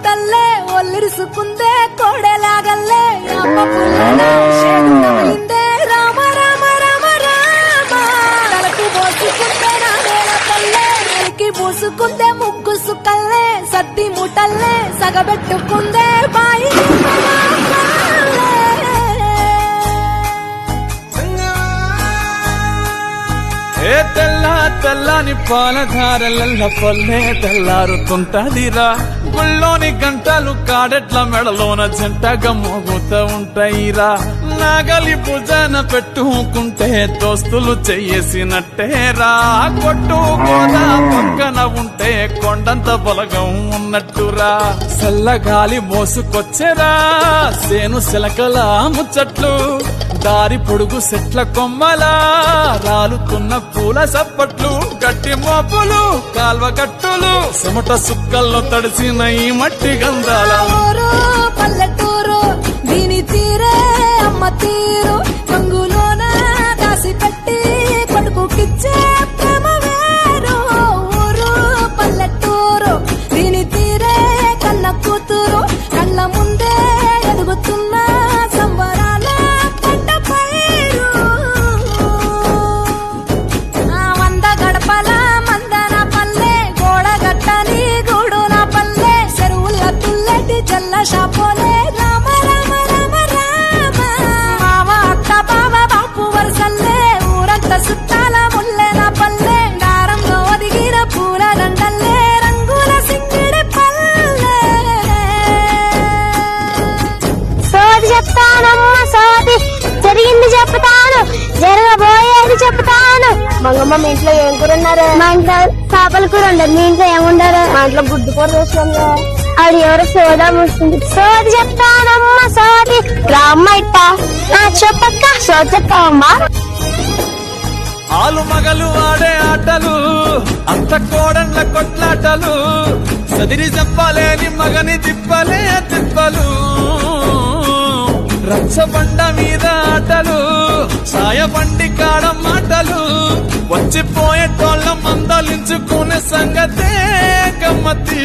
తల్లే ఒల్లిరుసుకుందే కోడెలాగల్లే అమ్మ పుల్లిందే రామ రామ రామ రామ తలకు పోసుకుందే నాదేల తల్లే నెలకి పూసుకుందే ముగ్గు సుకల్లే సత్తి ముటల్లే సగబెట్టుకుందే బాయి ఏ తెల్లని పాలధారల పల్లె తెల్లారుతుంటదిరా గుళ్ళోని గంటలు కాడెట్ల మెడలోన జంటగా మోగుతూ ఉంటాయిరా నాగలి భుజాన పెట్టుకుంటే దోస్తులు చెయ్యేసినట్టేరా కొట్టు గోదా పక్కన ఉంటే కొండంత బలగం ఉన్నట్టురా చల్లగాలి మోసుకొచ్చెరా సేను శిలకల ముచ్చట్లు దారి పొడుగు సెట్ల కొమ్మలా రాలుతున్న పూల సప్పట్లు గట్టి మోపులు కాల్వ గట్టులు చెమట సుక్కల్లో తడిసిన ఈ మట్టి గంధాల పల్లెటూరు దీని తీరే అమ్మ తీరు రంగులోన దాసి పెట్టి కొడుకుకిచ్చే ప్రేమ వేరు ఊరు పల్లెటూరు దీని తీరే కన్న కూతురు కళ్ళ ముందే ఎదుగుతున్న సంబరాల పంట పైరు వంద గడపల మందన పల్లె గోడ గట్టని గూడున పల్లె చెరువుల తుల్లటి జల్ల షాపోలే రామ రామ రామ రామ మామ అత్త బావ బాపు వరసల్లే ఊరంత సుట్టాల ముల్లెన పల్లె దారంలో ఒదిగిన పూల దండల్లే రంగుల సింగిడి పల్లె సోది చెప్తానమ్మ సోది జరిగింది చెప్తాను జరగబోయేది చెప్తాను మంగమ్మ మీ ఇంట్లో ఏం కూర ఉన్నారు మా ఇంట్లో చేపల కూర ఉండదు మీ ఇంట్లో ఏముండరు మా ఇంట్లో గుడ్డు కూర వేసుకుందా అది ఎవరో సోదా మూస్తుంది సోది చెప్తానమ్మ సోది రామ్మ ఇట్ట చెప్పక్క సోది చెప్తావమ్మా ఆలు మగలు ఆడే ఆటలు అంత కోడళ్ళ కొట్లాటలు సదిరి చెప్పలేని మగని తిప్పలే తిప్పలు రచ్చబండ మీద ఆటలు సాయబండి కాడ మాటలు వచ్చిపోయేటోళ్ళ మందలించుకునే సంగతే గమ్మతి